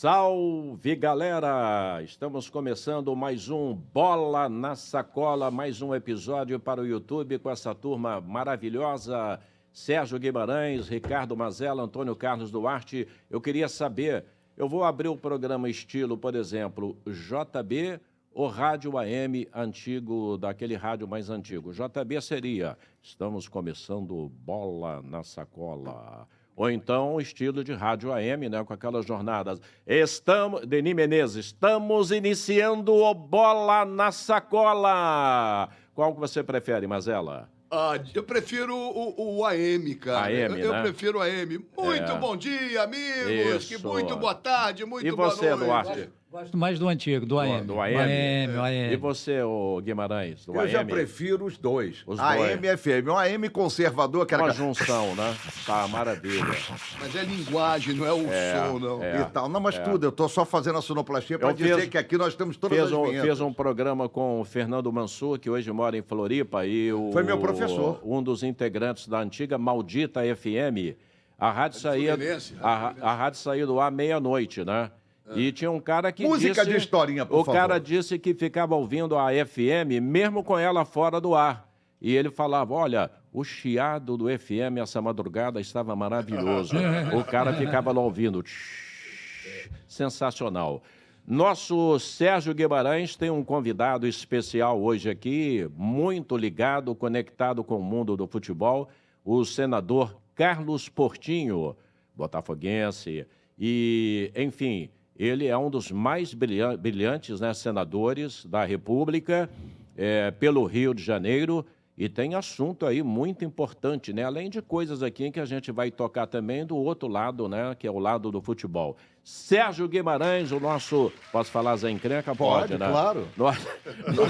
Salve, galera! Estamos começando mais um Bola na Sacola, mais um episódio para o YouTube com essa turma maravilhosa. Sérgio Guimarães, Ricardo Mazella, Antônio Carlos Duarte. Eu queria saber, eu vou abrir o programa estilo, por exemplo, JB ou rádio AM antigo, daquele rádio mais antigo. JB seria, estamos começando Bola na Sacola. Ou então, estilo de rádio AM, né, com aquelas jornadas. Denis Menezes, estamos iniciando o Bola na Sacola. Qual que você prefere, Mazella? Eu prefiro o AM, cara. AM, eu né? prefiro o AM. Muito bom dia, amigos. Isso. Que muito boa tarde, muito boa noite. E você, Duarte? Gosto mais do antigo, do AM. Do AM? O AM. E você, ô Guimarães, do AM? Eu já prefiro os dois. Os AM dois. e FM. Um AM conservador, que era... Uma junção, né? Tá, maravilha. Mas é linguagem, não é o som, não. E tal. Não, mas tudo. Eu tô só fazendo a sonoplastia para dizer que aqui nós temos todas as vinhetas. Fez um programa com o Fernando Mansur, que hoje mora em Floripa, e Foi meu professor. Um dos integrantes da antiga Maldita FM. A rádio saía, a rádio saía do ar meia-noite, né? E tinha um cara que Música de historinha, por favor. O cara disse que ficava ouvindo a FM, mesmo com ela fora do ar. E ele falava, olha, o chiado do FM essa madrugada estava maravilhoso. O cara ficava lá ouvindo. Sensacional. Nosso Sérgio Guimarães tem um convidado especial hoje aqui, muito ligado, conectado com o mundo do futebol, o senador Carlos Portinho, botafoguense. E, enfim, ele é um dos mais brilhantes, né, senadores da República, pelo Rio de Janeiro, e tem assunto aí muito importante, né? Além de coisas aqui que a gente vai tocar também do outro lado, né? Que é o lado do futebol. Sérgio Guimarães, o nosso... Posso falar Zé Encrenca? Pode, né? Claro.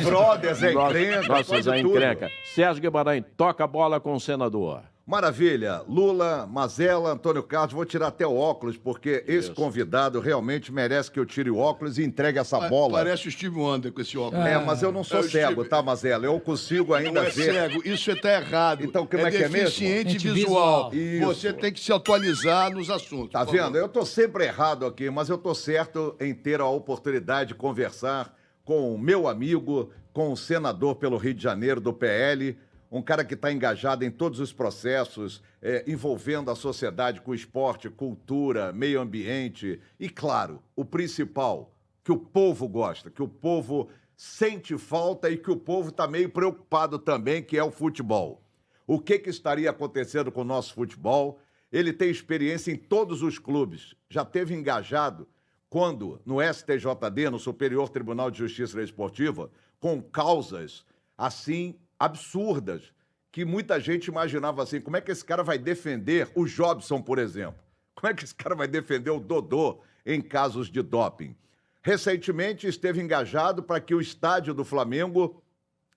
Brother, Zé Encrenca. Nosso Zé Encrenca. Sérgio Guimarães, toca a bola com o senador. Maravilha. Lula, Mazella, Antônio Carlos, vou tirar até o óculos, porque esse convidado realmente merece que eu tire o óculos e entregue essa bola. Parece o Steve Wonder com esse óculos. Mas eu não sou cego, tá, Mazella? Eu consigo ainda não é ver. Cego, isso está errado. Então, como é que é mesmo? Deficiente visual. Isso. Você tem que se atualizar nos assuntos. Tá vendo? Eu tô sempre errado aqui, mas eu tô certo em ter a oportunidade de conversar com o meu amigo, com o senador pelo Rio de Janeiro do PL, um cara que está engajado em todos os processos envolvendo a sociedade com esporte, cultura, meio ambiente e, claro, o principal, que o povo gosta, que o povo sente falta e que o povo está meio preocupado também, que é o futebol. O que estaria acontecendo com o nosso futebol? Ele tem experiência em todos os clubes, já esteve engajado quando, no STJD, no Superior Tribunal de Justiça Desportiva, com causas assim absurdas, que muita gente imaginava assim, como é que esse cara vai defender o Jobson, por exemplo? Como é que esse cara vai defender o Dodô em casos de doping? Recentemente esteve engajado para que o estádio do Flamengo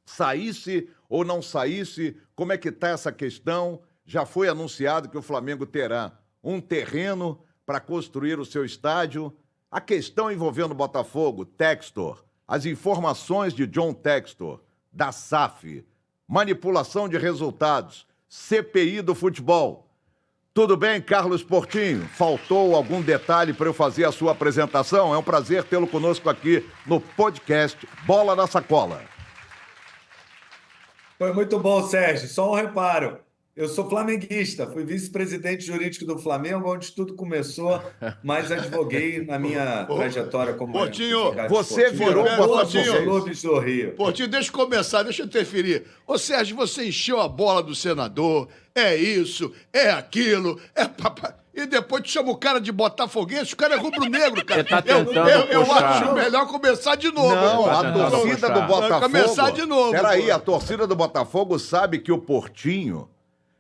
saísse ou não saísse, como é que está essa questão? Já foi anunciado que o Flamengo terá um terreno para construir o seu estádio. A questão envolvendo o Botafogo, Textor, as informações de John Textor, da SAF, manipulação de resultados, CPI do futebol. Tudo bem, Carlos Portinho? Faltou algum detalhe para eu fazer a sua apresentação? É um prazer tê-lo conosco aqui no podcast Bola na Sacola. Foi muito bom, Sérgio. Só um reparo. Eu sou flamenguista, fui vice-presidente jurídico do Flamengo, onde tudo começou, mas advoguei na minha trajetória como... Portinho, você virou Portinho, clubes do Rio. Portinho, deixa eu começar, deixa eu interferir. Ô, Sérgio, você encheu a bola do senador, é isso, é aquilo, é papai... E depois te chama o cara de botafoguense, o cara é rubro-negro, cara. Ele tá tentando eu puxar. acho melhor começar de novo. Não, irmão. a torcida do Botafogo... Começar de novo. Peraí, pô. a torcida do Botafogo sabe que o Portinho,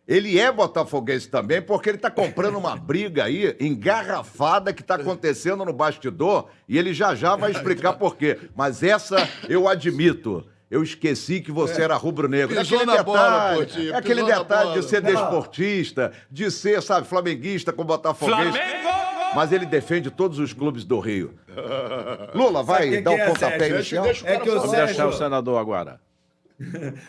ele é botafoguense também, porque ele tá comprando uma briga aí, engarrafada, que tá acontecendo no bastidor, e ele já vai explicar por quê. Mas essa eu admito. Eu esqueci que você era rubro-negro. Pisou na bola, Portinho, é aquele pisou na detalhe bola. de ser desportista, de ser, sabe, flamenguista com botafoguense. Mas ele defende todos os clubes do Rio. Lula, vai dar o pontapé inicial? É que o Vamos deixar o Sérgio, senador agora.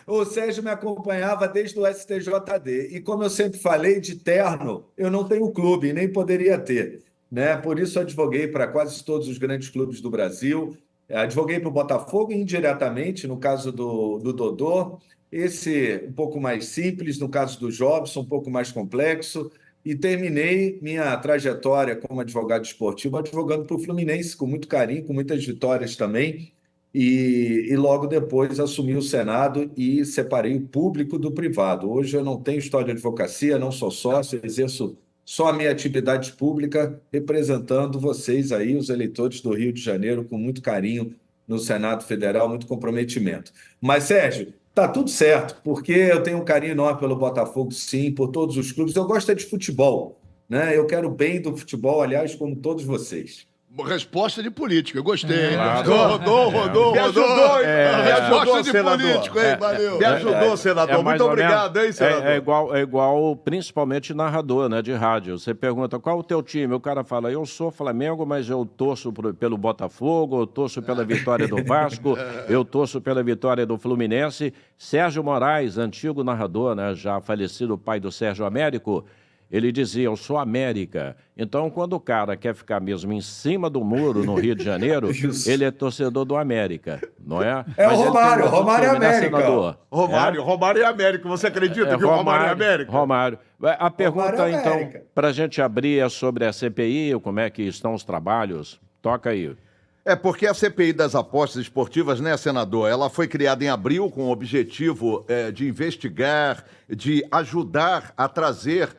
o Sérgio me acompanhava desde o STJD. E como eu sempre falei, de terno, eu não tenho clube, nem poderia ter. né? Por isso advoguei para quase todos os grandes clubes do Brasil. Advoguei para o Botafogo indiretamente, no caso do Dodô. Esse um pouco mais simples, no caso do Jobson, um pouco mais complexo. E terminei minha trajetória como advogado esportivo advogando para o Fluminense, com muito carinho, com muitas vitórias também. E logo depois assumi o Senado e separei o público do privado. Hoje eu não tenho história de advocacia, não sou sócio, exerço só a minha atividade pública, representando vocês aí, os eleitores do Rio de Janeiro, com muito carinho no Senado Federal, muito comprometimento. Mas, Sérgio, tá tudo certo, porque eu tenho um carinho enorme pelo Botafogo, sim, por todos os clubes. Eu gosto é de futebol, né? Eu quero o bem do futebol, aliás, como todos vocês. Resposta de político, eu gostei. Claro. Rodou. Me ajudou, me ajudou, Resposta de senador. político, hein? Valeu. Me ajudou, senador. mais Muito ou obrigado, menos- hein, senador? É igual, principalmente narrador, né, de rádio. Você pergunta qual o teu time, o cara fala, eu sou Flamengo, mas eu torço pelo Botafogo, eu torço pela vitória do Vasco, eu torço pela vitória do Fluminense. Sérgio Moraes, antigo narrador, né, já falecido pai do Sérgio Américo, ele dizia, eu sou América. Então, quando o cara quer ficar mesmo em cima do muro no Rio de Janeiro, Isso. ele é torcedor do América, não é? É o Mas ele tem Romário, outro Romário é time, né, América. senador? Romário é América. Você acredita que o Romário é América? Romário. A pergunta, Romário é então, América. para a gente abrir é sobre a CPI, como é que estão os trabalhos. Toca aí. É porque a CPI das apostas esportivas, né, senador? Ela foi criada em abril com o objetivo de investigar, de ajudar a trazer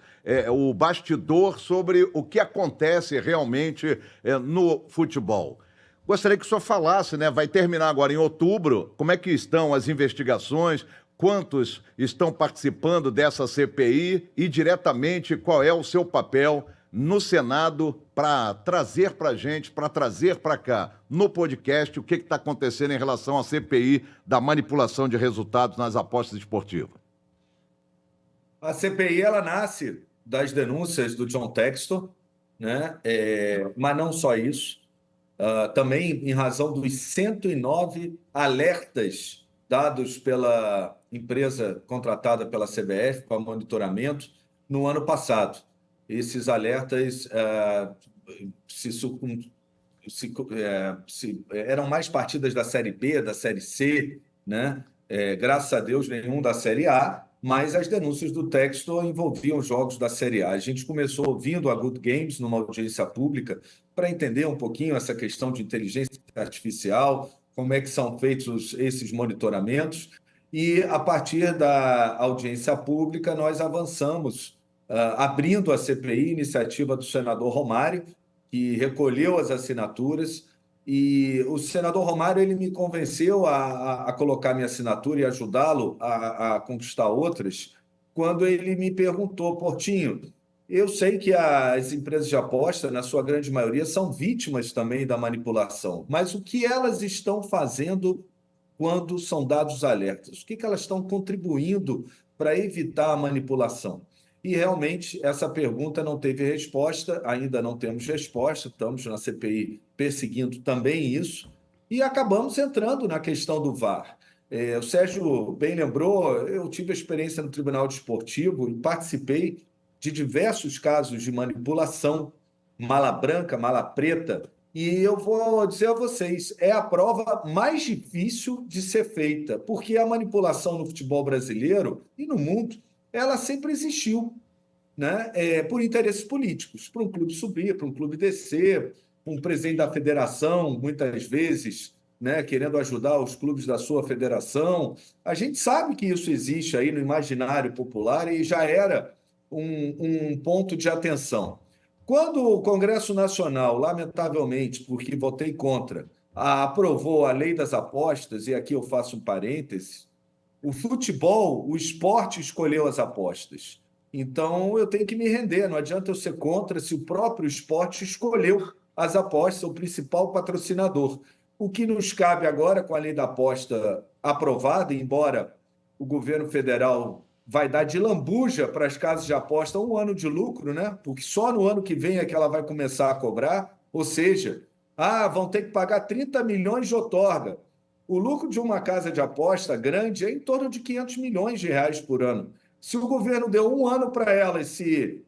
o bastidor sobre o que acontece realmente no futebol. Gostaria que o senhor falasse, né? Vai terminar agora em outubro. Como é que estão as investigações? Quantos estão participando dessa CPI? E diretamente, qual é o seu papel no Senado para trazer para a gente, para trazer para cá, no podcast, o que está acontecendo em relação à CPI da manipulação de resultados nas apostas esportivas? A CPI ela nasce das denúncias do John Textor, né? Mas não só isso. Também em razão dos 109 alertas dados pela empresa contratada pela CBF para monitoramento no ano passado. Esses alertas eram mais partidas da Série B, da Série C, né? Graças a Deus, nenhum da Série A, mas as denúncias do Textor envolviam jogos da Série A. A gente começou ouvindo a Good Games numa audiência pública para entender um pouquinho essa questão de inteligência artificial, como é que são feitos esses monitoramentos, e a partir da audiência pública nós avançamos, abrindo a CPI, iniciativa do senador Romário, que recolheu as assinaturas, e o senador Romário ele me convenceu a colocar minha assinatura e ajudá-lo a conquistar outras, quando ele me perguntou, Portinho, eu sei que as empresas de aposta, na sua grande maioria, são vítimas também da manipulação, mas o que elas estão fazendo quando são dados alertas? O que elas estão contribuindo para evitar a manipulação? E realmente essa pergunta não teve resposta, ainda não temos resposta, estamos na CPI perseguindo também isso, e acabamos entrando na questão do VAR. O Sérgio bem lembrou, eu tive experiência no Tribunal Desportivo e participei de diversos casos de manipulação, mala branca, mala preta, e eu vou dizer a vocês, é a prova mais difícil de ser feita, porque a manipulação no futebol brasileiro e no mundo, ela sempre existiu, né? Por interesses políticos, para um clube subir, para um clube descer, um presidente da federação, muitas vezes, né, querendo ajudar os clubes da sua federação. A gente sabe que isso existe aí no imaginário popular e já era um ponto de atenção. Quando o Congresso Nacional, lamentavelmente, porque votei contra, aprovou a lei das apostas, e aqui eu faço um parêntese, o futebol, o esporte escolheu as apostas. Então, eu tenho que me render. Não adianta eu ser contra se o próprio esporte escolheu as apostas, o principal patrocinador. O que nos cabe agora, com a lei da aposta aprovada, embora o governo federal vai dar de lambuja para as casas de aposta 1 ano de lucro, né? Porque só no ano que vem é que ela vai começar a cobrar. Ou seja, vão ter que pagar 30 milhões de outorga. O lucro de uma casa de aposta grande é em torno de 500 milhões de reais por ano. Se o governo deu 1 ano para ela, se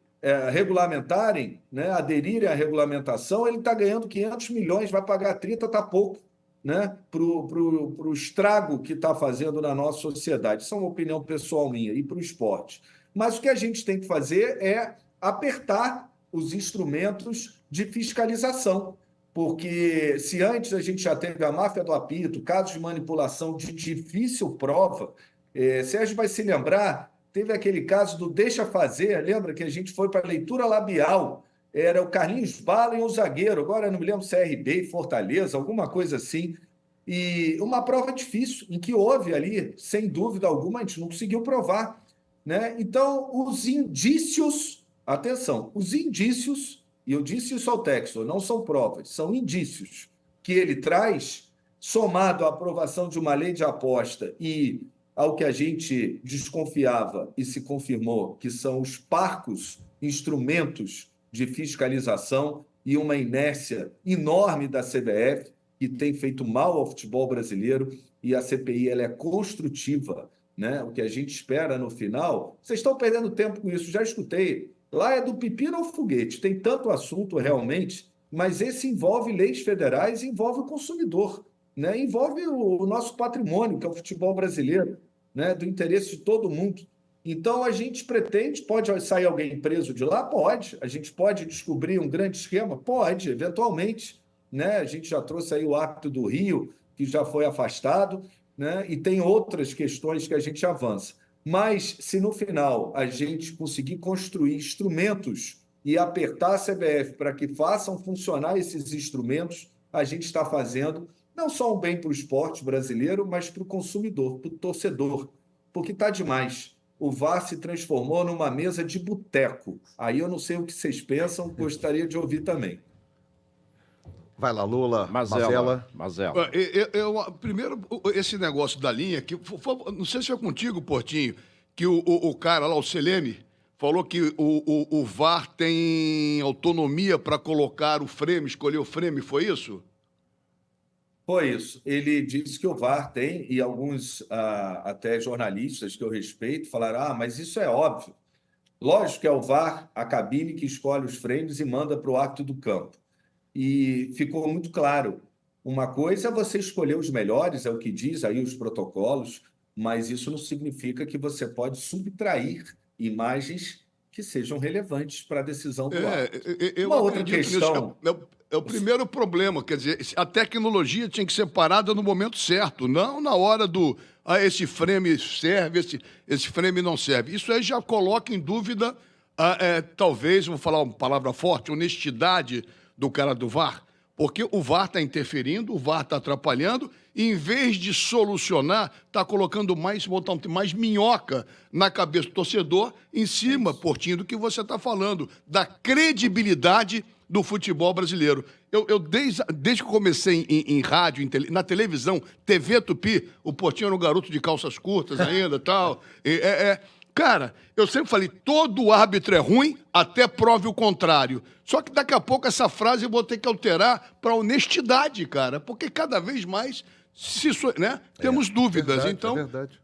regulamentarem, né, aderirem à regulamentação, ele está ganhando 500 milhões, vai pagar 30, está pouco, né, para o estrago que está fazendo na nossa sociedade. Isso é uma opinião pessoal minha, e para o esporte. Mas o que a gente tem que fazer é apertar os instrumentos de fiscalização, porque se antes a gente já teve a máfia do apito, casos de manipulação de difícil prova, Sérgio vai se lembrar, teve aquele caso do deixa fazer, lembra que a gente foi para a leitura labial, era o Carlinhos Bala e um zagueiro, agora eu não me lembro se é RB e Fortaleza, alguma coisa assim, e uma prova difícil, em que houve ali, sem dúvida alguma, a gente não conseguiu provar, né? Então, os indícios, atenção, os indícios, e eu disse isso ao Textor, não são provas, são indícios que ele traz, somado à aprovação de uma lei de aposta e ao que a gente desconfiava e se confirmou, que são os parcos instrumentos de fiscalização e uma inércia enorme da CBF, que tem feito mal ao futebol brasileiro, e a CPI ela é construtiva, né? O que a gente espera no final, vocês estão perdendo tempo com isso, já escutei. Lá é do pepino ao foguete, tem tanto assunto realmente, mas esse envolve leis federais, envolve o consumidor, né? Envolve o nosso patrimônio, que é o futebol brasileiro, né? Do interesse de todo mundo. Então, a gente pretende, pode sair alguém preso de lá? Pode. A gente pode descobrir um grande esquema? Pode, eventualmente, né? A gente já trouxe aí o árbitro do Rio, que já foi afastado, né? E tem outras questões que a gente avança. Mas, se no final a gente conseguir construir instrumentos e apertar a CBF para que façam funcionar esses instrumentos, a gente está fazendo não só um bem para o esporte brasileiro, mas para o consumidor, para o torcedor, porque está demais. O VAR se transformou numa mesa de boteco. Aí eu não sei o que vocês pensam, gostaria de ouvir também. Vai lá, Lula. Mazella. Primeiro, esse negócio da linha, que não sei se foi contigo, Portinho, que o cara lá, o Seleme, falou que o VAR tem autonomia para colocar o frame, escolher o frame, foi isso? Foi isso. Ele disse que o VAR tem, e alguns até jornalistas que eu respeito falaram, mas isso é óbvio. Lógico que é o VAR, a cabine que escolhe os frames e manda para o árbitro do campo. E ficou muito claro. Uma coisa é você escolher os melhores, é o que diz aí os protocolos, mas isso não significa que você pode subtrair imagens que sejam relevantes para a decisão do árbitro. Uma outra questão... É o primeiro problema, quer dizer, a tecnologia tinha que ser parada no momento certo, não na hora do esse frame serve, esse frame não serve. Isso aí já coloca em dúvida, talvez, vou falar uma palavra forte, honestidade do cara do VAR, porque o VAR está interferindo, o VAR está atrapalhando, e em vez de solucionar, está colocando botando mais minhoca na cabeça do torcedor, em cima, Portinho, do que você está falando, da credibilidade do futebol brasileiro. Eu desde que eu comecei em rádio, na televisão, TV Tupi, o Portinho era um garoto de calças curtas ainda, tal. Cara, eu sempre falei, todo árbitro é ruim até prove o contrário. Só que daqui a pouco essa frase eu vou ter que alterar para honestidade, cara, porque cada vez mais temos dúvidas. Verdade, então, é verdade.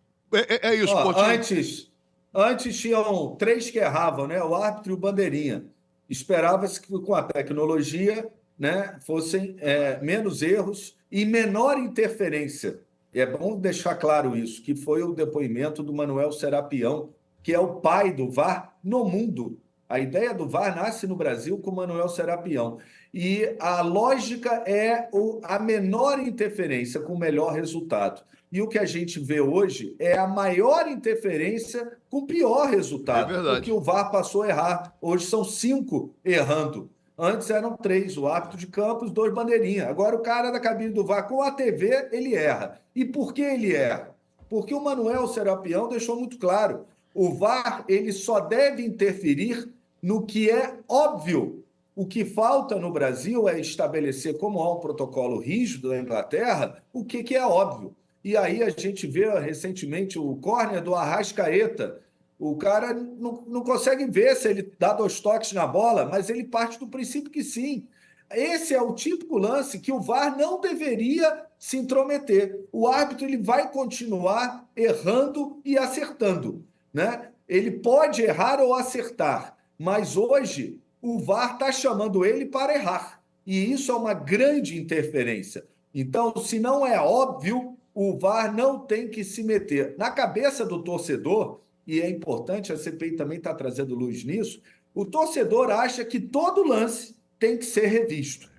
É isso, Portinho. Antes tinham 3 que erravam, né? O árbitro e o bandeirinha. Esperava-se que com a tecnologia, né, fossem menos erros e menor interferência. É bom deixar claro isso, que foi o depoimento do Manuel Serapião, que é o pai do VAR no mundo. A ideia do VAR nasce no Brasil com o Manuel Serapião. E a lógica é a menor interferência com o melhor resultado. E o que a gente vê hoje é a maior interferência com o pior resultado. Porque o VAR passou a errar. Hoje são 5 errando. Antes eram 3, o árbitro de campo, os 2 bandeirinhas. Agora o cara da cabine do VAR com a TV, ele erra. E por que ele erra? Porque o Manuel Serapião deixou muito claro. O VAR ele só deve interferir no que é óbvio. O que falta no Brasil é estabelecer, como há um protocolo rígido na Inglaterra, o que é óbvio. E aí a gente vê recentemente o córner do Arrascaeta. O cara não consegue ver se ele dá 2 toques na bola, mas ele parte do princípio que sim. Esse é o típico lance que o VAR não deveria se intrometer. O árbitro ele vai continuar errando e acertando, né? Ele pode errar ou acertar, mas hoje o VAR está chamando ele para errar. E isso é uma grande interferência. Então, se não é óbvio, o VAR não tem que se meter. Na cabeça do torcedor, e é importante, a CPI também está trazendo luz nisso, o torcedor acha que todo lance tem que ser revisto.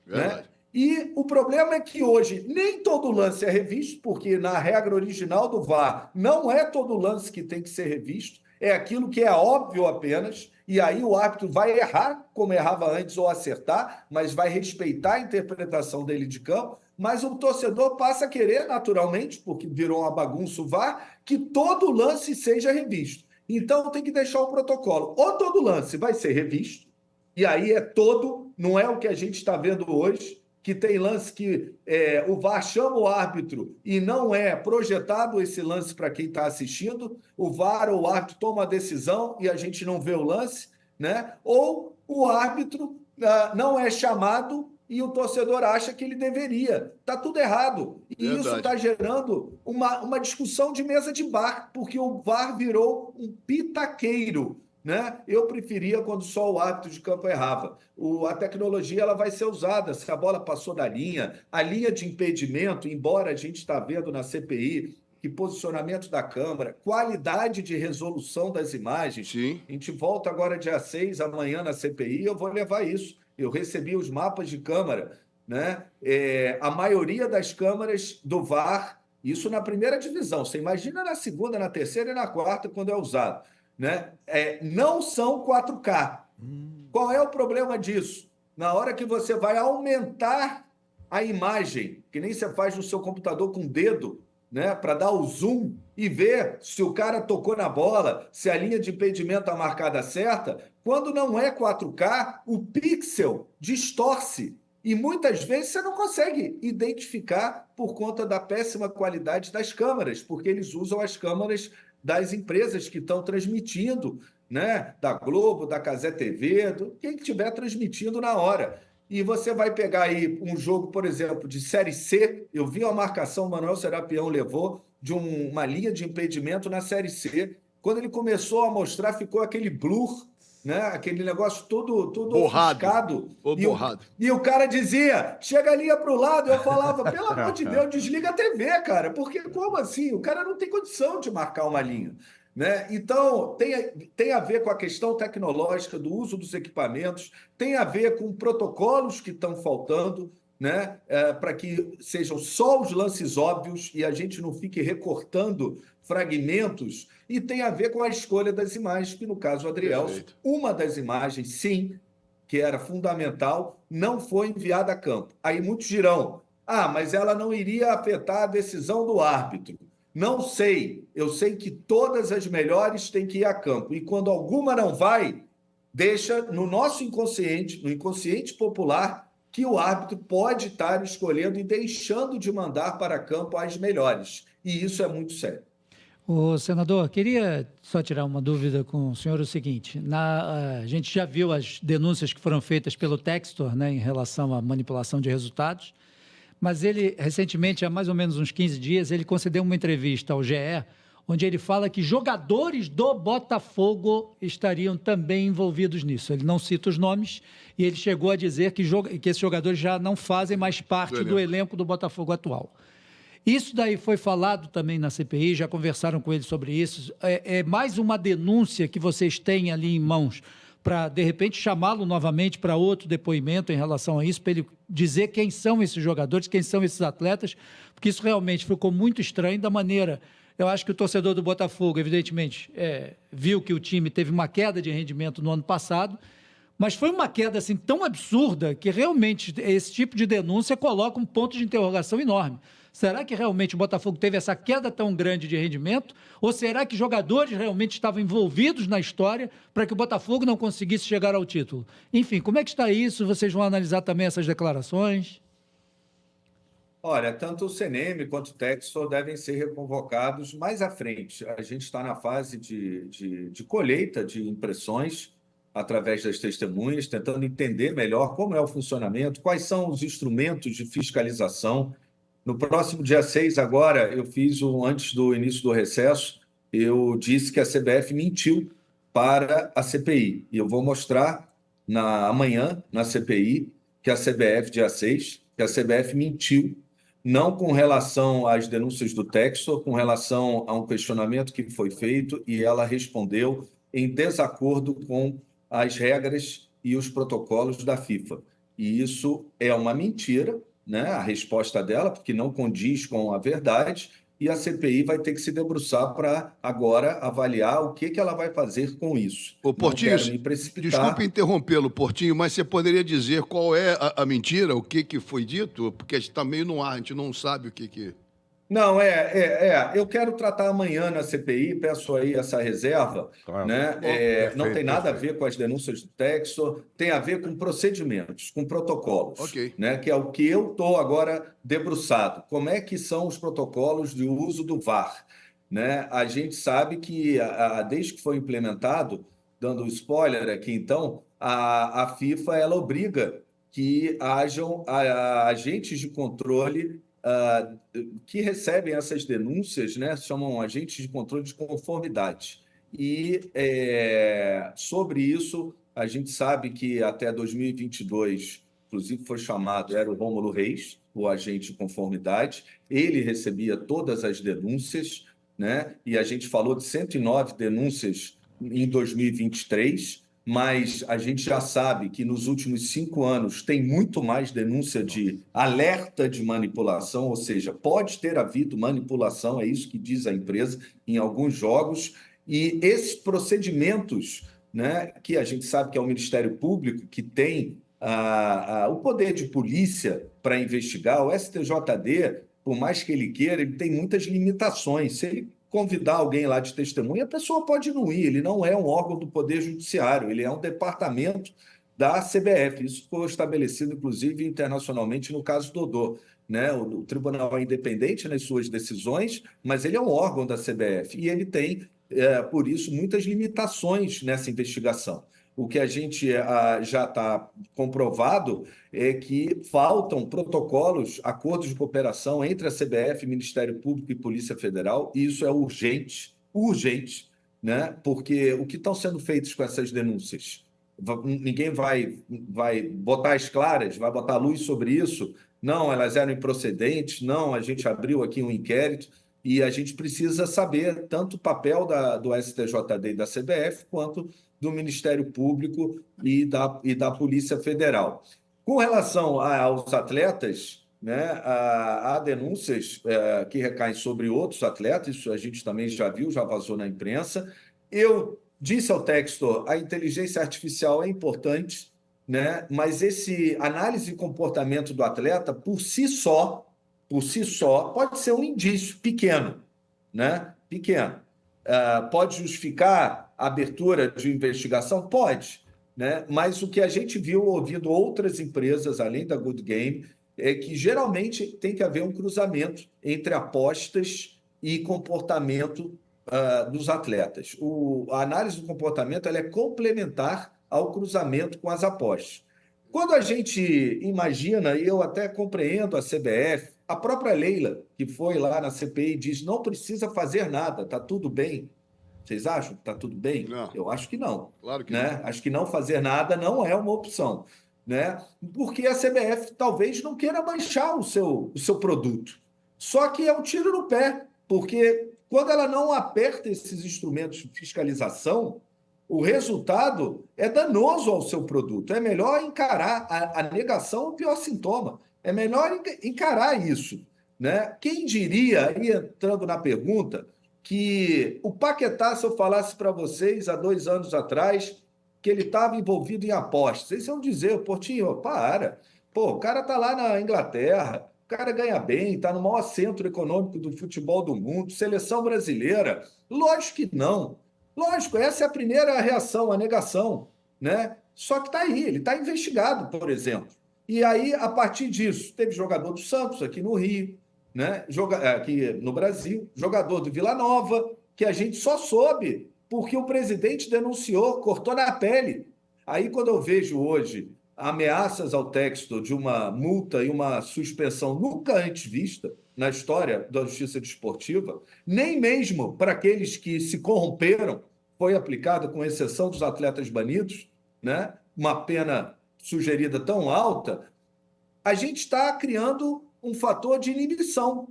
Né? E o problema é que hoje nem todo lance é revisto, porque na regra original do VAR não é todo lance que tem que ser revisto, é aquilo que é óbvio apenas, e aí o árbitro vai errar, como errava antes, ou acertar, mas vai respeitar a interpretação dele de campo, mas o torcedor passa a querer, naturalmente, porque virou uma bagunça o VAR, que todo lance seja revisto. Então tem que deixar o protocolo. Ou todo lance vai ser revisto, e aí é todo, não é o que a gente está vendo hoje, que tem lance que o VAR chama o árbitro e não é projetado esse lance para quem está assistindo, o VAR ou o árbitro toma a decisão e a gente não vê o lance, né? Ou o árbitro não é chamado e o torcedor acha que ele deveria. Está tudo errado. E Verdade. isso está gerando uma discussão de mesa de bar, porque o VAR virou um pitaqueiro. Né? Eu preferia quando só o árbitro de campo errava. A tecnologia ela vai ser usada. Se a bola passou da linha, a linha de impedimento, embora a gente está vendo na CPI que posicionamento da câmera, qualidade de resolução das imagens. Sim. A gente volta agora dia 6, amanhã na CPI, eu vou levar isso. Eu recebi os mapas de câmera. Né? A maioria das câmeras do VAR, isso na primeira divisão. Você imagina na segunda, na terceira e na quarta, quando é usado. Né? Não são 4K. Qual é o problema disso? Na hora que você vai aumentar a imagem, que nem você faz no seu computador com o dedo, né, para dar o zoom e ver se o cara tocou na bola, se a linha de impedimento está marcada certa, quando não é 4K, o pixel distorce. E muitas vezes você não consegue identificar por conta da péssima qualidade das câmeras, porque eles usam as câmeras das empresas que estão transmitindo, né? Da Globo, da Cazé TV, quem estiver transmitindo na hora. E você vai pegar aí um jogo, por exemplo, de Série C, eu vi a marcação, o Manuel Serapião levou, de uma linha de impedimento na Série C. Quando ele começou a mostrar, ficou aquele blur, né? Aquele negócio todo ofuscado. Borrado. E o cara dizia, chega a linha para o lado. Eu falava, pelo amor de Deus, desliga a TV, cara. Porque como assim? O cara não tem condição de marcar uma linha. Né? Então, tem a ver com a questão tecnológica do uso dos equipamentos, tem a ver com protocolos que estão faltando, né? Para que sejam só os lances óbvios e a gente não fique recortando fragmentos, e tem a ver com a escolha das imagens, que no caso do Adrielson, uma das imagens, sim, que era fundamental, não foi enviada a campo. Aí muitos dirão, mas ela não iria afetar a decisão do árbitro. Não sei, eu sei que todas as melhores têm que ir a campo, e quando alguma não vai, deixa no nosso inconsciente, no inconsciente popular, que o árbitro pode estar escolhendo e deixando de mandar para campo as melhores. E isso é muito sério. Senador, queria só tirar uma dúvida com o senhor o seguinte, a gente já viu as denúncias que foram feitas pelo Textor, né, em relação à manipulação de resultados, mas ele, recentemente, há mais ou menos uns 15 dias, ele concedeu uma entrevista ao GE, onde ele fala que jogadores do Botafogo estariam também envolvidos nisso. Ele não cita os nomes e ele chegou a dizer que esses jogadores já não fazem mais parte do elenco do Botafogo atual. Isso daí foi falado também na CPI, já conversaram com ele sobre isso. É mais uma denúncia que vocês têm ali em mãos para, de repente, chamá-lo novamente para outro depoimento em relação a isso, para ele dizer quem são esses jogadores, quem são esses atletas, porque isso realmente ficou muito estranho da maneira... Eu acho que o torcedor do Botafogo, evidentemente, viu que o time teve uma queda de rendimento no ano passado, mas foi uma queda assim, tão absurda que realmente esse tipo de denúncia coloca um ponto de interrogação enorme. Será que realmente o Botafogo teve essa queda tão grande de rendimento? Ou será que jogadores realmente estavam envolvidos na história para que o Botafogo não conseguisse chegar ao título? Enfim, como é que está isso? Vocês vão analisar também essas declarações? Olha, tanto o CNM quanto o Textor devem ser reconvocados mais à frente. A gente está na fase de colheita de impressões através das testemunhas, tentando entender melhor como é o funcionamento, quais são os instrumentos de fiscalização. No próximo dia 6, agora, eu fiz antes do início do recesso, eu disse que a CBF mentiu para a CPI. E eu vou mostrar amanhã, na CPI, que a CBF, dia 6, que a CBF mentiu, não com relação às denúncias do Textor, com relação a um questionamento que foi feito, e ela respondeu em desacordo com as regras e os protocolos da FIFA. E isso é uma mentira, né? A resposta dela, porque não condiz com a verdade, e a CPI vai ter que se debruçar para agora avaliar o que ela vai fazer com isso. Ô, Portinho, não quero me precipitar. desculpe interrompê-lo, Portinho, mas você poderia dizer qual é a mentira, o que foi dito? Porque a gente está meio no ar, a gente não sabe o que... Não, eu quero tratar amanhã na CPI, peço aí essa reserva, Claro. né? Bom, Não tem nada a perfeito. ver com as denúncias do Textor, tem a ver com procedimentos, com protocolos, Ok. né? Que é o que eu estou agora debruçado. Como é que são os protocolos de uso do VAR, né? A gente sabe que, desde que foi implementado, dando spoiler aqui então, a FIFA ela obriga que hajam agentes de controle que recebem essas denúncias, né, chamam agentes de controle de conformidade. E sobre isso, a gente sabe que até 2022, inclusive foi chamado, era o Rômulo Reis, o agente de conformidade, ele recebia todas as denúncias, né, e a gente falou de 109 denúncias em 2023, mas a gente já sabe que nos últimos 5 anos tem muito mais denúncia de alerta de manipulação, ou seja, pode ter havido manipulação, é isso que diz a empresa, em alguns jogos, e esses procedimentos, né, que a gente sabe que é o Ministério Público, que tem o poder de polícia para investigar, o STJD, por mais que ele queira, ele tem muitas limitações. Se ele convidar alguém lá de testemunha, a pessoa pode não ir, ele não é um órgão do Poder Judiciário, ele é um departamento da CBF. Isso foi estabelecido, inclusive, internacionalmente no caso Dodô, né? O tribunal é independente nas suas decisões, mas ele é um órgão da CBF e ele tem, por isso, muitas limitações nessa investigação. O que a gente já está comprovado é que faltam protocolos, acordos de cooperação entre a CBF, Ministério Público e Polícia Federal, e isso é urgente, né? Porque o que estão sendo feitos com essas denúncias? Ninguém vai botar as claras, vai botar luz sobre isso? Não, elas eram improcedentes, não, a gente abriu aqui um inquérito, e a gente precisa saber tanto o papel do STJD e da CBF, quanto do Ministério Público e da Polícia Federal. Com relação aos atletas, né, há denúncias que recaem sobre outros atletas, isso a gente também já viu, já vazou na imprensa. Eu disse ao Textor, a inteligência artificial é importante, né, mas esse análise de comportamento do atleta, por si só, pode ser um indício pequeno, né? Pequeno. Pode justificar a abertura de investigação? Pode, né? Mas o que a gente viu ouvindo outras empresas, além da Good Game, é que geralmente tem que haver um cruzamento entre apostas e comportamento dos atletas. A análise do comportamento ela é complementar ao cruzamento com as apostas. Quando a gente imagina, e eu até compreendo a CBF, a própria Leila, que foi lá na CPI, diz não precisa fazer nada, está tudo bem. Vocês acham que está tudo bem? Não. Eu acho que não. Claro que né? não. Acho que não fazer nada não é uma opção. Né? Porque a CBF talvez não queira manchar o seu produto. Só que é um tiro no pé, porque quando ela não aperta esses instrumentos de fiscalização, o resultado é danoso ao seu produto. É melhor encarar a negação, o pior sintoma. É melhor encarar isso. Né? Quem diria, aí entrando na pergunta, que o Paquetá, se eu falasse para vocês há 2 anos atrás, que ele estava envolvido em apostas. Vocês iam dizer, Portinho, para. Pô, o cara está lá na Inglaterra, o cara ganha bem, está no maior centro econômico do futebol do mundo, seleção brasileira. Lógico que não. Lógico, essa é a primeira reação, a negação. Né? Só que está aí, ele está investigado, por exemplo. E aí, a partir disso, teve jogador do Santos aqui no Rio, né? Aqui no Brasil, jogador do Vila Nova, que a gente só soube porque o presidente denunciou, cortou na pele. Aí, quando eu vejo hoje ameaças ao Textor de uma multa e uma suspensão nunca antes vista na história da justiça desportiva, nem mesmo para aqueles que se corromperam, foi aplicada, com exceção dos atletas banidos, né? Uma pena sugerida tão alta, a gente está criando um fator de inibição.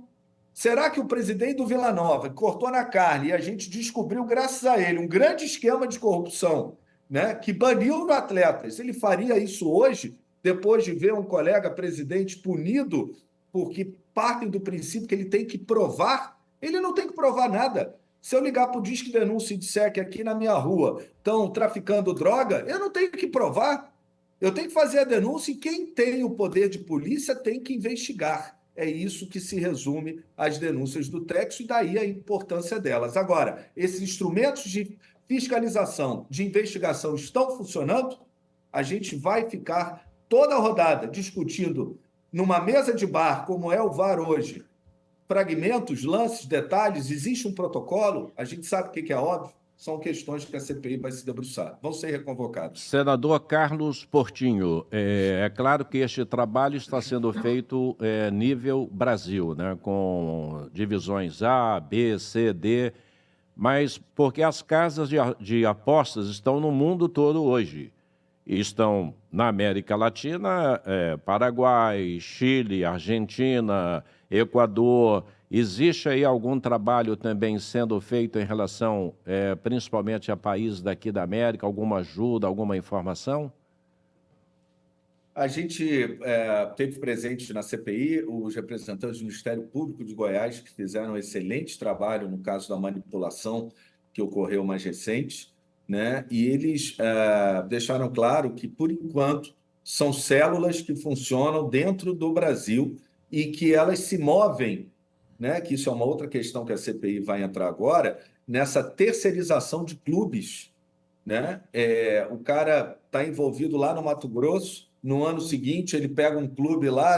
Será que o presidente do Vila Nova, que cortou na carne, e a gente descobriu, graças a ele, um grande esquema de corrupção, né, que baniu atletas, ele faria isso hoje, depois de ver um colega presidente punido porque partem do princípio que ele tem que provar? Ele não tem que provar nada. Se eu ligar para o Disque Denúncia e disser que aqui na minha rua estão traficando droga, eu não tenho que provar. Eu tenho que fazer a denúncia e quem tem o poder de polícia tem que investigar. É isso que se resume às denúncias do Texto e daí a importância delas. Agora, esses instrumentos de fiscalização, de investigação estão funcionando? A gente vai ficar toda a rodada discutindo numa mesa de bar, como é o VAR hoje, fragmentos, lances, detalhes, existe um protocolo? A gente sabe o que é óbvio? São questões que a CPI vai se debruçar. Vão ser reconvocados. Senador Carlos Portinho, é claro que este trabalho está sendo feito nível Brasil, né, com divisões A, B, C, D, mas porque as casas de apostas estão no mundo todo hoje. Estão na América Latina, Paraguai, Chile, Argentina, Equador. Existe aí algum trabalho também sendo feito em relação, principalmente a países daqui da América, alguma ajuda, alguma informação? A gente teve presente na CPI os representantes do Ministério Público de Goiás, que fizeram um excelente trabalho no caso da manipulação que ocorreu mais recente, né? E eles deixaram claro que, por enquanto, são células que funcionam dentro do Brasil e que elas se movem, né? Que isso é uma outra questão que a CPI vai entrar agora, nessa terceirização de clubes, né? O cara está envolvido lá no Mato Grosso, no ano seguinte ele pega um clube lá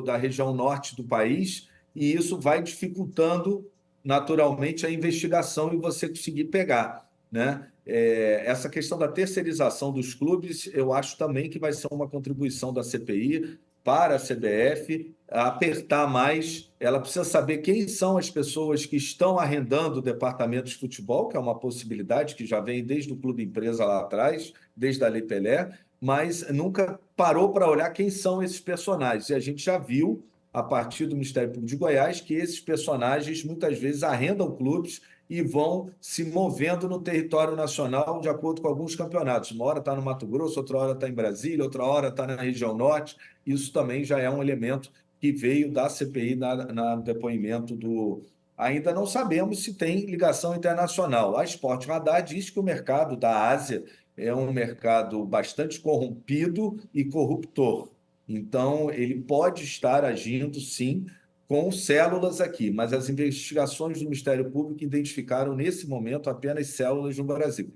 da região norte do país e isso vai dificultando naturalmente a investigação e você conseguir pegar, né? Essa questão da terceirização dos clubes, eu acho também que vai ser uma contribuição da CPI para a CBF apertar mais. Ela precisa saber quem são as pessoas que estão arrendando departamentos de futebol, que é uma possibilidade que já vem desde o Clube Empresa lá atrás, desde a Lei Pelé, mas nunca parou para olhar quem são esses personagens. E a gente já viu, a partir do Ministério Público de Goiás, que esses personagens muitas vezes arrendam clubes e vão se movendo no território nacional de acordo com alguns campeonatos. Uma hora está no Mato Grosso, outra hora está em Brasília, outra hora está na região norte. Isso também já é um elemento que veio da CPI no depoimento do... Ainda não sabemos se tem ligação internacional. A Sport Radar diz que o mercado da Ásia é um mercado bastante corrompido e corruptor. Então, ele pode estar agindo, sim, com células aqui, mas as investigações do Ministério Público identificaram, nesse momento, apenas células no Brasil.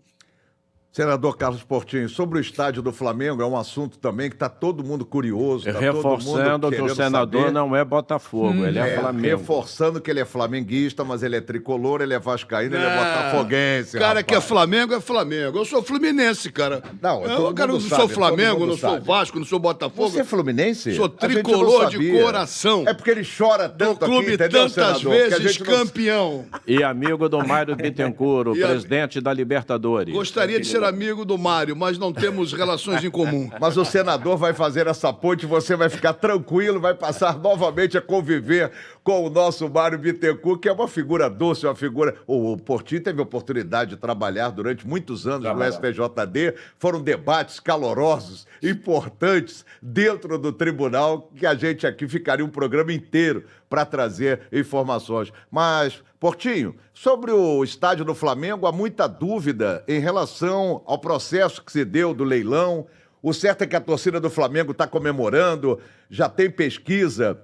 Senador Carlos Portinho, sobre o estádio do Flamengo, é um assunto também que está todo mundo curioso. Tá reforçando que o senador saber. Não é Botafogo, ele é Flamengo. Reforçando que ele é flamenguista, mas ele é tricolor, ele é vascaíno, ele é botafoguense. Cara que é Flamengo, é Flamengo. Eu sou fluminense, cara. Não, não sou Flamengo, não sou Vasco, não sou Botafogo. Você é fluminense? Sou tricolor de coração. É porque ele chora tanto aqui, entendeu, tantas senador, vezes campeão. E amigo do Mário Bittencourt, o presidente da Libertadores. Gostaria de ser amigo do Mário, mas não temos relações em comum. Mas o senador vai fazer essa ponte, você vai ficar tranquilo, vai passar novamente a conviver com o nosso Mário Bittencourt, que é uma figura doce, uma figura... O Portinho teve a oportunidade de trabalhar durante muitos anos no STJD, foram debates calorosos, importantes, dentro do tribunal, que a gente aqui ficaria um programa inteiro para trazer informações. Mas, Portinho, sobre o estádio do Flamengo, há muita dúvida em relação ao processo que se deu do leilão. O certo é que a torcida do Flamengo está comemorando, já tem pesquisa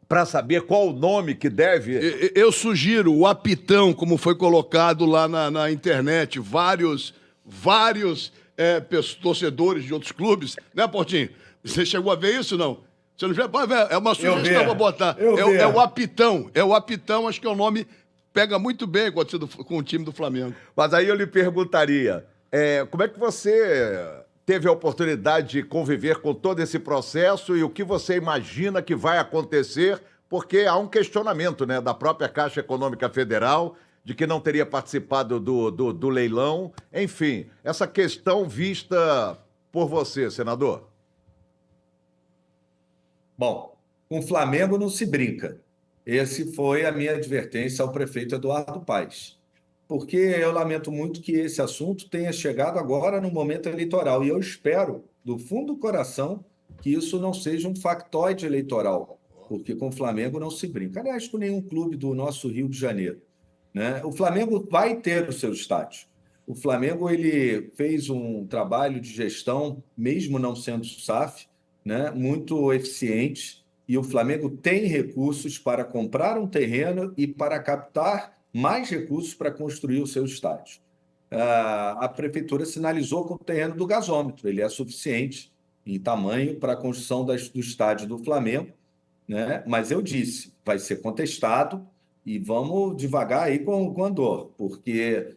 para saber qual o nome que deve... Eu sugiro o apitão, como foi colocado lá na internet, vários torcedores de outros clubes, né, Portinho? Você chegou a ver isso, não? Você não é uma sugestão para botar. É o apitão. É o apitão, acho que é o nome... Pega muito bem com o time do Flamengo. Mas aí eu lhe perguntaria, como é que você teve a oportunidade de conviver com todo esse processo e o que você imagina que vai acontecer? Porque há um questionamento, né, da própria Caixa Econômica Federal de que não teria participado do leilão. Enfim, essa questão vista por você, senador. Bom, com o Flamengo não se brinca. Esse foi a minha advertência ao prefeito Eduardo Paes. Porque eu lamento muito que esse assunto tenha chegado agora no momento eleitoral. E eu espero, do fundo do coração, que isso não seja um factoide eleitoral. Porque com o Flamengo não se brinca. Aliás, com nenhum clube do nosso Rio de Janeiro, né? O Flamengo vai ter o seu estádio. O Flamengo ele fez um trabalho de gestão, mesmo não sendo SAF, né, muito eficiente, e o Flamengo tem recursos para comprar um terreno e para captar mais recursos para construir o seu estádio. A prefeitura sinalizou com o terreno do gasômetro, ele é suficiente em tamanho para a construção do estádio do Flamengo, né? Mas eu disse, vai ser contestado e vamos devagar aí com Andor, porque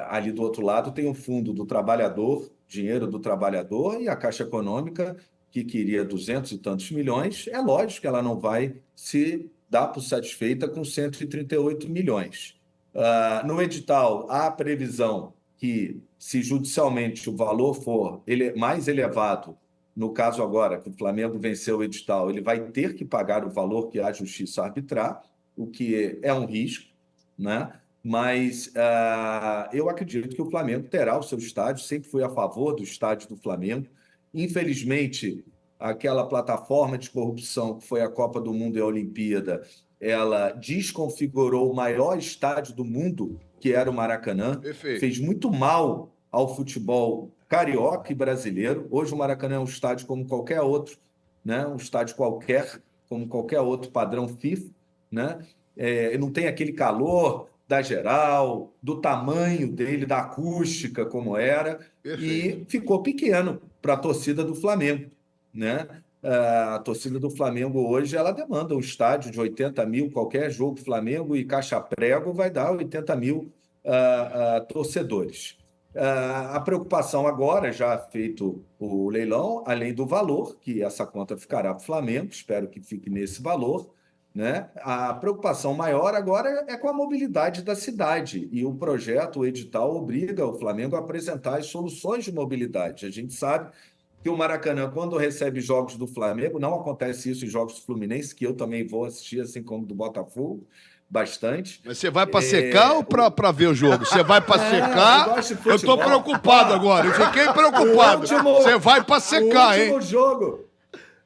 ali do outro lado tem o fundo do trabalhador, dinheiro do trabalhador, e a Caixa Econômica, que queria 200 e tantos milhões, é lógico que ela não vai se dar por satisfeita com 138 milhões. No edital, há a previsão que, se judicialmente o valor for mais elevado, no caso agora que o Flamengo venceu o edital, ele vai ter que pagar o valor que a justiça arbitrar, o que é um risco, né? Mas eu acredito que o Flamengo terá o seu estádio, sempre fui a favor do estádio do Flamengo. Infelizmente, aquela plataforma de corrupção que foi a Copa do Mundo e a Olimpíada, ela desconfigurou o maior estádio do mundo, que era o Maracanã. Perfeito. Fez muito mal ao futebol carioca e brasileiro. Hoje o Maracanã é um estádio como qualquer outro, né? Um estádio qualquer, como qualquer outro padrão FIFA, né? Não tem aquele calor da geral, do tamanho dele, da acústica como era, Perfeito. e ficou pequeno para a torcida do Flamengo, né? A torcida do Flamengo hoje ela demanda um estádio de 80 mil, qualquer jogo do Flamengo e caixa-prego vai dar 80 mil torcedores. A preocupação agora, já feito o leilão, além do valor, que essa conta ficará para o Flamengo, espero que fique nesse valor, né? A preocupação maior agora é com a mobilidade da cidade, e o projeto, o edital, obriga o Flamengo a apresentar as soluções de mobilidade. A gente sabe que o Maracanã, quando recebe jogos do Flamengo, não acontece isso em jogos do Fluminense, que eu também vou assistir, assim como do Botafogo, bastante. Mas você vai para secar ou para ver o jogo? Você vai para secar? Eu estou preocupado agora. Eu fiquei preocupado. Você vai para secar, hein? O último jogo.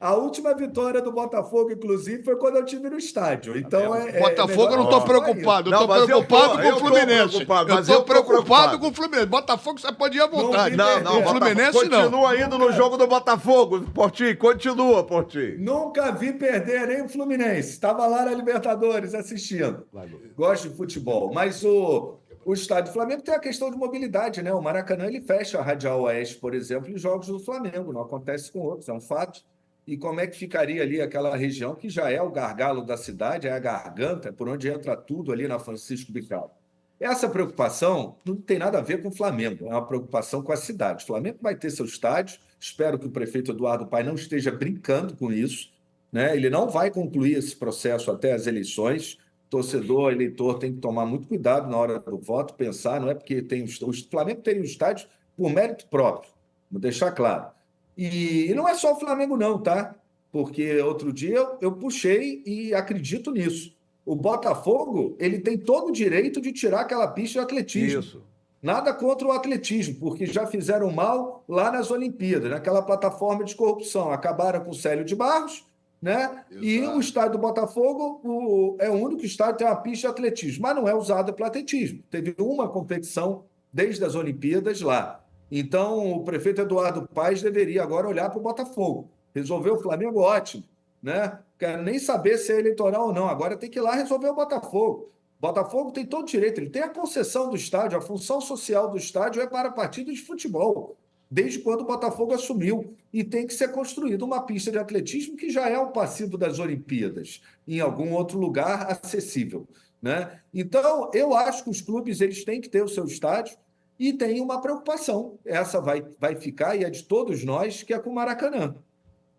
A última vitória do Botafogo, inclusive, foi quando eu estive no estádio. Então, Botafogo eu não estou preocupado. Eu estou preocupado com o Fluminense. Eu estou preocupado com o Fluminense. Botafogo você pode ir à vontade. Não, o Fluminense não. Continua indo no jogo do Botafogo, Portinho. Continua, Portinho. Nunca vi perder nem o Fluminense. Estava lá na Libertadores assistindo. Gosto de futebol. Mas o estádio do Flamengo tem a questão de mobilidade, né? O Maracanã ele fecha a Radial Oeste, por exemplo, em jogos do Flamengo. Não acontece com outros, é um fato. E como é que ficaria ali aquela região que já é o gargalo da cidade, é a garganta, por onde entra tudo ali na Francisco Bical. Essa preocupação não tem nada a ver com o Flamengo, é uma preocupação com a cidade. O Flamengo vai ter seu estádio, espero que o prefeito Eduardo Paes não esteja brincando com isso, né? Ele não vai concluir esse processo até as eleições. Torcedor, eleitor tem que tomar muito cuidado na hora do voto, pensar, não é porque o Flamengo teria um estádio por mérito próprio, vou deixar claro. E não é só o Flamengo não, tá? Porque outro dia eu puxei e acredito nisso. O Botafogo, ele tem todo o direito de tirar aquela pista de atletismo. Isso. Nada contra o atletismo, porque já fizeram mal lá nas Olimpíadas, naquela plataforma de corrupção. Acabaram com o Célio de Barros, né? Exato. E o estádio do Botafogo é o único estádio que tem uma pista de atletismo, mas não é usada para atletismo. Teve uma competição desde as Olimpíadas lá. Então, o prefeito Eduardo Paes deveria agora olhar para o Botafogo. Resolver o Flamengo, ótimo, né? Quero nem saber se é eleitoral ou não. Agora tem que ir lá resolver o Botafogo. O Botafogo tem todo direito. Ele tem a concessão do estádio, a função social do estádio é para partidas de futebol, desde quando o Botafogo assumiu. E tem que ser construída uma pista de atletismo que já é o passivo das Olimpíadas, em algum outro lugar acessível, né? Então, eu acho que os clubes eles têm que ter o seu estádio. E tem uma preocupação, essa vai ficar, e é de todos nós, que é com o Maracanã.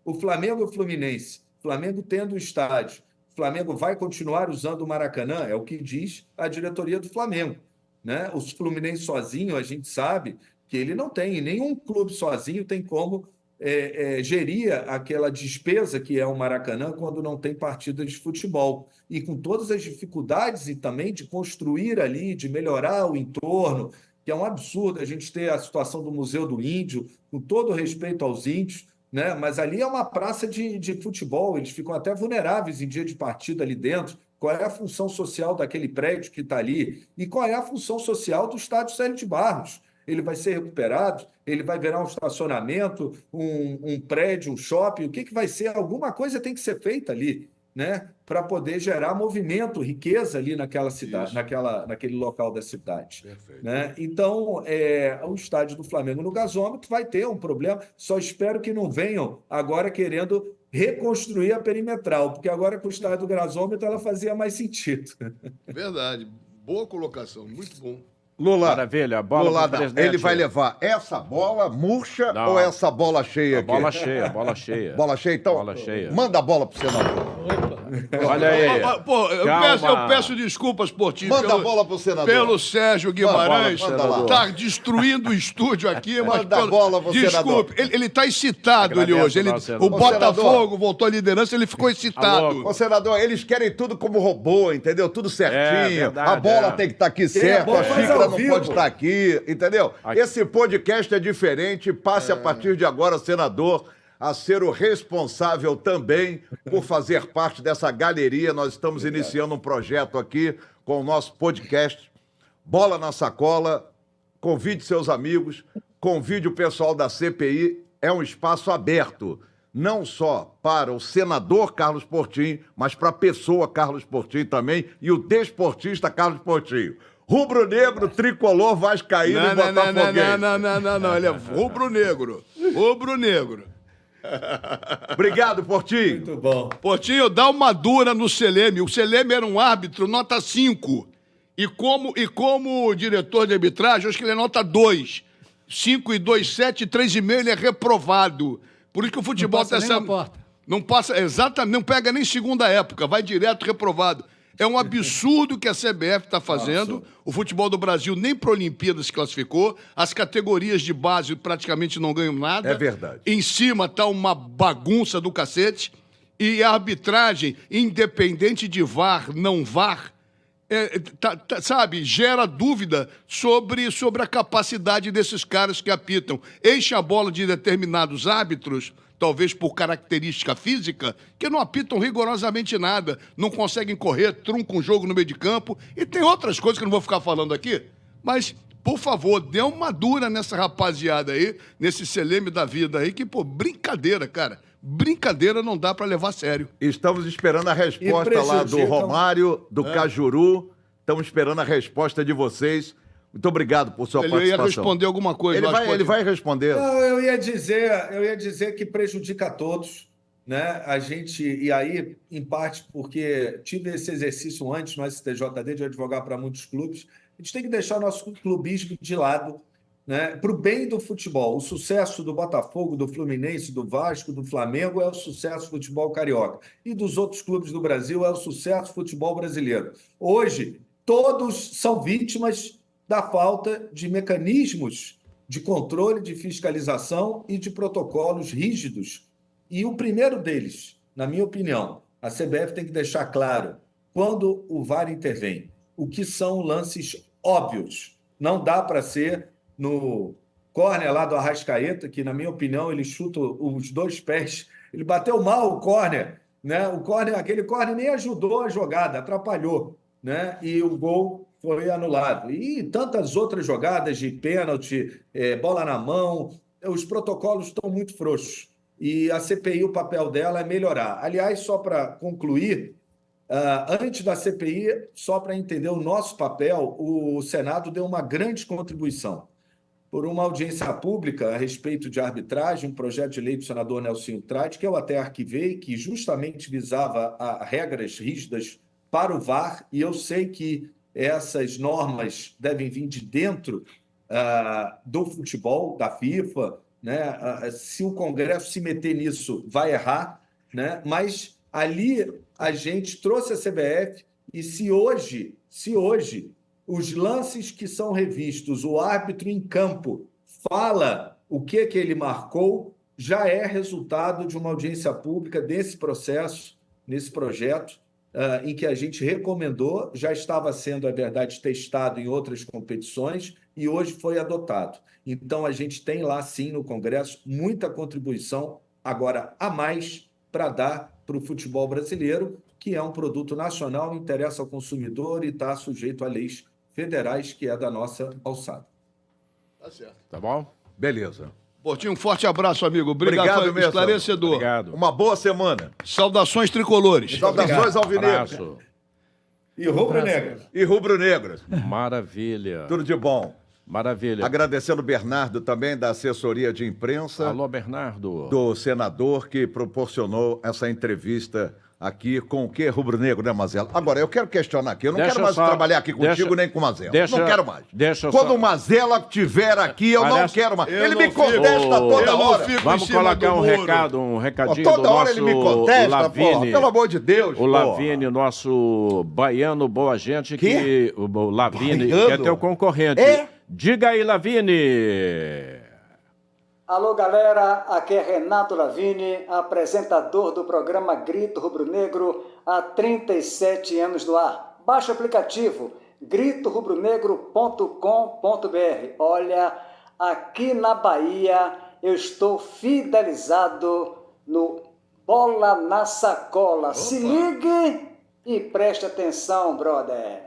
O Flamengo e o Fluminense, Flamengo tendo o estádio, O Flamengo vai continuar usando o Maracanã, é o que diz a diretoria do Flamengo, né? O Fluminense sozinho, a gente sabe que ele não tem, nenhum clube sozinho tem como gerir aquela despesa que é o Maracanã quando não tem partidas de futebol. E com todas as dificuldades e também de construir ali, de melhorar o entorno, que é um absurdo a gente ter a situação do Museu do Índio, com todo respeito aos índios, né? Mas ali é uma praça de futebol, eles ficam até vulneráveis em dia de partida ali dentro. Qual é a função social daquele prédio que está ali? E qual é a função social do estádio Célio de Barros? Ele vai ser recuperado? Ele vai virar um estacionamento, um prédio, um shopping? O que vai ser? Alguma coisa tem que ser feita ali, né? Para poder gerar movimento, riqueza ali naquela cidade, naquele local da cidade. Né? Então, o estádio do Flamengo no gasômetro vai ter um problema. Só espero que não venham agora querendo reconstruir a perimetral, porque agora com o estádio do gasômetro ela fazia mais sentido. Verdade. Boa colocação, muito bom. Lula, Maravilha, a bola Lula pro presidente. ele vai levar essa bola murcha Não. ou essa bola cheia aqui? Bola cheia, bola cheia. Bola cheia? Então, Bola cheia. manda a bola pro senador. Olha aí. Pô, eu Calma. peço desculpas por ti. Manda a bola pro senador. Pelo Sérgio Guimarães, Manda lá. tá destruindo o estúdio aqui, mas Manda a bola pro desculpe, ele tá excitado Agradeço, ele hoje. nosso O senador. Botafogo voltou à liderança, ele ficou excitado. Ô, senador, eles querem tudo como robô, entendeu? Tudo certinho. verdade, a bola tem que estar aqui certo, bola a faz xícara ao não vivo. pode estar aqui, entendeu? Aqui. Esse podcast é diferente. Passe a partir de agora, senador, a ser o responsável também por fazer parte dessa galeria. Nós estamos iniciando um projeto aqui com o nosso podcast Bola na Sacola. Convide seus amigos, convide o pessoal da CPI. É um espaço aberto, não só para o senador Carlos Portinho, mas para a pessoa Carlos Portinho também e o desportista Carlos Portinho. Rubro-negro, tricolor, vascaíno e botafoguense. Não, ele é rubro-negro. Rubro-negro. Obrigado, Portinho. Muito bom. Portinho, dá uma dura no Seleme. O Seleme era um árbitro nota 5. E como diretor de arbitragem, acho que ele é nota 2. 5 e 2, 7, 3,5, ele é reprovado. Por isso que o futebol Não passa nem na porta. Não passa, exatamente, não pega nem segunda época, vai direto reprovado. É um absurdo que a CBF está fazendo. O futebol do Brasil nem para a Olimpíada se classificou. As categorias de base praticamente não ganham nada. É verdade. Em cima está uma bagunça do cacete. E a arbitragem, independente de VAR, não VAR, sabe, gera dúvida sobre a capacidade desses caras que apitam. Enche a bola de determinados árbitros, talvez por característica física, que não apitam rigorosamente nada, não conseguem correr, truncam um jogo no meio de campo, e tem outras coisas que eu não vou ficar falando aqui, mas, por favor, dê uma dura nessa rapaziada aí, nesse Seleme da vida aí, que, pô, brincadeira, cara. Brincadeira não dá para levar a sério. Estamos esperando a resposta lá do Romário, do Cajuru. Estamos esperando a resposta de vocês. Muito obrigado por sua participação. Ele ia responder alguma coisa. Ele vai responder. Não, eu ia dizer que prejudica a todos, né? A gente, e aí, em parte, porque tive esse exercício antes no STJD de advogar para muitos clubes, a gente tem que deixar o nosso clubismo de lado, né? Para o bem do futebol. O sucesso do Botafogo, do Fluminense, do Vasco, do Flamengo é o sucesso do futebol carioca. E dos outros clubes do Brasil é o sucesso do futebol brasileiro. Hoje, todos são vítimas da falta de mecanismos de controle, de fiscalização e de protocolos rígidos. E o primeiro deles, na minha opinião, a CBF tem que deixar claro, quando o VAR intervém, o que são lances óbvios. Não dá para ser no córner lá do Arrascaeta, que, na minha opinião, ele chuta os dois pés. Ele bateu mal o córner, né? Aquele córner nem ajudou a jogada, atrapalhou, né? E o gol foi anulado. E tantas outras jogadas de pênalti, bola na mão, os protocolos estão muito frouxos. E a CPI, o papel dela é melhorar. Aliás, só para concluir, antes da CPI, só para entender o nosso papel, o Senado deu uma grande contribuição. Por uma audiência pública a respeito de arbitragem, um projeto de lei do senador Nelsinho Trade, que eu até arquivei, que justamente visava regras rígidas para o VAR, e eu sei que essas normas devem vir de dentro do futebol, da FIFA, né? Se o Congresso se meter nisso, vai errar, né? Mas ali a gente trouxe a CBF e se hoje os lances que são revistos, o árbitro em campo fala o que ele marcou, já é resultado de uma audiência pública desse processo, nesse projeto, em que a gente recomendou, já estava sendo, é verdade, testado em outras competições e hoje foi adotado. Então, a gente tem lá, sim, no Congresso, muita contribuição, agora a mais, para dar para o futebol brasileiro, que é um produto nacional, interessa ao consumidor e está sujeito a leis federais, que é da nossa alçada. Tá certo. Tá bom? Beleza. Portinho, um forte abraço, amigo. Obrigado, foi mesmo. esclarecedor. Obrigado. Uma boa semana. Saudações tricolores. Saudações alvinegras. Abraço. E rubro-negro. E rubro-negras. Maravilha. Tudo de bom. Maravilha. Agradecendo o Bernardo também, da assessoria de imprensa. Alô, Bernardo. Do senador que proporcionou essa entrevista aqui com o quê? Rubro-negro, né, Mazela? Agora, eu quero questionar aqui. Eu não quero mais trabalhar aqui contigo nem com o Mazela. Não quero mais. Quando o Mazela estiver aqui, eu não quero mais. Ele me contesta toda hora. Vamos colocar um recadinho toda do hora nosso ele me contesta, Lavini. Pelo amor de Deus. O Lavini, nosso baiano boa gente, que o Lavini, que é teu concorrente. Diga aí, Lavini. Alô, galera, aqui é Renato Lavini, apresentador do programa Grito Rubro-Negro há 37 anos no ar. Baixe o aplicativo gritorubronegro.com.br. Olha, aqui na Bahia eu estou fidelizado no Bola na Sacola. Opa. Se ligue e preste atenção, brother.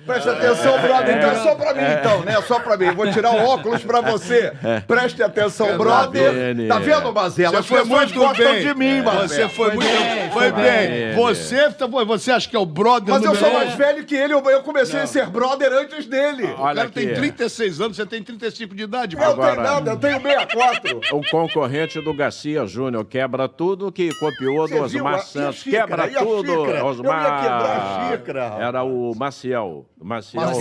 Preste atenção, brother. Então é só pra mim, então, né? Só pra mim. Vou tirar o óculos pra você. Preste atenção, brother. Tá vendo, Mazela? Você foi muito gostam bem. de mim, Mazela. Você foi muito bem. Foi bem. Você acha que é o brother Mas eu número sou mais velho que ele. Eu comecei a ser brother antes dele. O cara tem 36 anos, você tem 35 de idade. Eu não tenho nada, eu tenho 64. O concorrente do Garcia Júnior quebra tudo que copiou do Osmar Santos. Quebra tudo, Osmar. Eu ia quebrar a xícara. Era o Maciel. Maciel.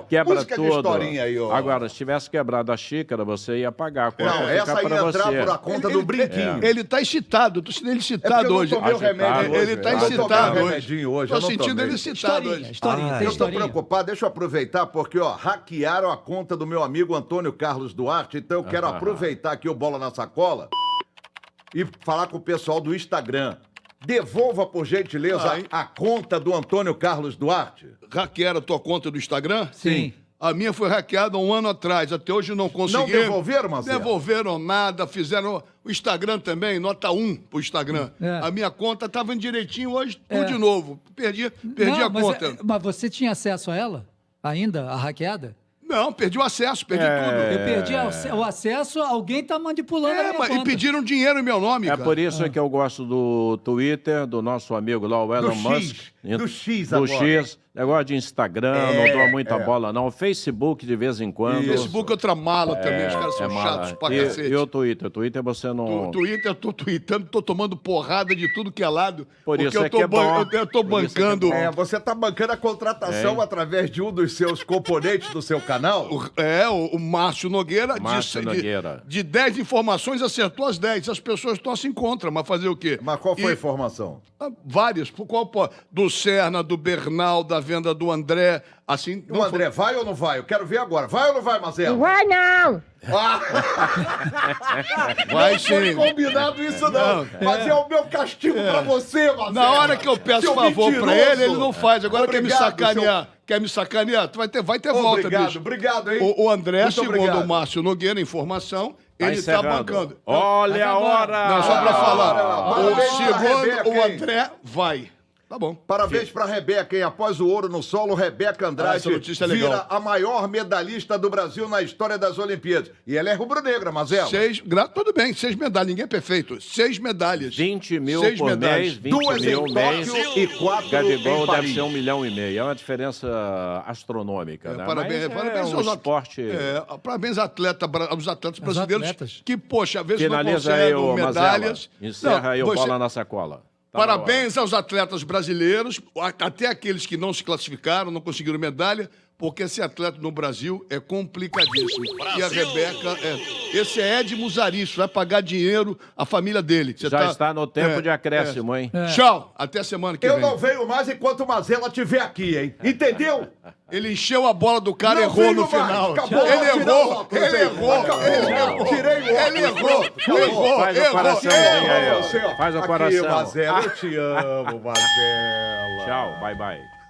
Quebra Música de tudo. historinha aí, ó. Agora, se tivesse quebrado a xícara, você ia pagar. A conta Não, ia essa ficar ia pra entrar você. por a conta do brinquinho. Ele tá excitado, eu tô sentindo ele excitado hoje. Ele tá excitado hoje. Tô sentindo ele excitado hoje. Eu tô preocupado, deixa eu aproveitar, porque, ó, hackearam a conta do meu amigo Antônio Carlos Duarte, então eu quero aproveitar aqui o Bola na Sacola e falar com o pessoal do Instagram. Devolva, por gentileza, a conta do Antônio Carlos Duarte. Hackearam a tua conta do Instagram? Sim. A minha foi hackeada 1 ano atrás. Até hoje não consegui. Não devolveram, Marcelo? Devolveram nada. Fizeram o Instagram também, nota 1 pro Instagram. A minha conta estava direitinho hoje, tudo de novo. Perdi a conta. Mas você tinha acesso a ela? Ainda? A hackeada? Não, perdi o acesso, perdi tudo. Eu perdi o acesso, alguém tá manipulando a minha conta. E pediram dinheiro em meu nome, cara. Por isso que eu gosto do Twitter, do nosso amigo lá, o Elon Musk. Do X Do agora. X. Negócio de Instagram, não dou muita bola, não. Facebook, de vez em quando. Facebook é outra mala também, os caras são chatos pra cacete. E o Twitter? Twitter você não... Twitter, eu tô tweetando, tô tomando porrada de tudo que é lado. Por isso porque eu tô bancando... Você tá bancando a contratação através de um dos seus componentes do seu canal? O Márcio Nogueira Márcio Nogueira. De 10 informações, acertou as 10. As pessoas torcem contra, mas fazer o quê? Mas qual foi a informação? Várias. Do Serna, do Bernal, da venda do André, assim... O André vai ou não vai? Eu quero ver agora. Vai ou não vai, Marcelo? Não vai, não! Vai não foi combinado isso, não. Mas é o meu castigo pra você, Marcelo. Na hora que eu peço favor pra ele não faz. Agora Obrigado, quer me sacanear. Quer me sacanear? Vai ter volta, bicho. Obrigado, hein? O André, Muito segundo obrigado. o Márcio Nogueira, informação, ele tá encerrando. bancando. Olha a hora! Não, só pra falar. Parabéns pra Segundo Rebeca, o hein? André, vai. Tá bom. Parabéns pra Rebeca, hein? Após o ouro no solo, Rebeca Andrade essa notícia é legal. vira a maior medalhista do Brasil na história das Olimpíadas. E ela é rubro-negra, Mazelo. Tudo bem, 6 medalhas, ninguém é perfeito. 6 medalhas. 20 mil 6 por medalhas. mês, 20 Duas mil em mês. Tóquio e 4 Gabigol em deve Paris. ser 1,5 milhão. É uma diferença astronômica, né? Parabéns, Mas parabéns é um aos esporte... parabéns aos atletas brasileiros atletas. que, poxa, às vezes Finaliza não aí, conseguem ô medalhas. Mazela. Encerra aí o você- Bola na Sacola. Tá na Parabéns aos atletas brasileiros, até aqueles que não se classificaram, não conseguiram medalha, porque esse atleta no Brasil é complicadíssimo. E a Rebeca, esse é Ed Musaris, vai pagar dinheiro a família dele. Você Já está no tempo de acréscimo, hein? Tchau, até semana que vem. Eu não venho mais enquanto o Mazela estiver aqui, hein? Entendeu? Ele encheu a bola do cara e Não errou venho no mais. final. Acabou. Ele Tira o errou, óculos ele aí. errou, Acabou. ele errou. Tirei o óculos. Ele errou, Faz o coraçãozinho aí, ó. Faz o Aqui, coração. Mazela, eu te amo, Mazela. Tchau, bye, bye.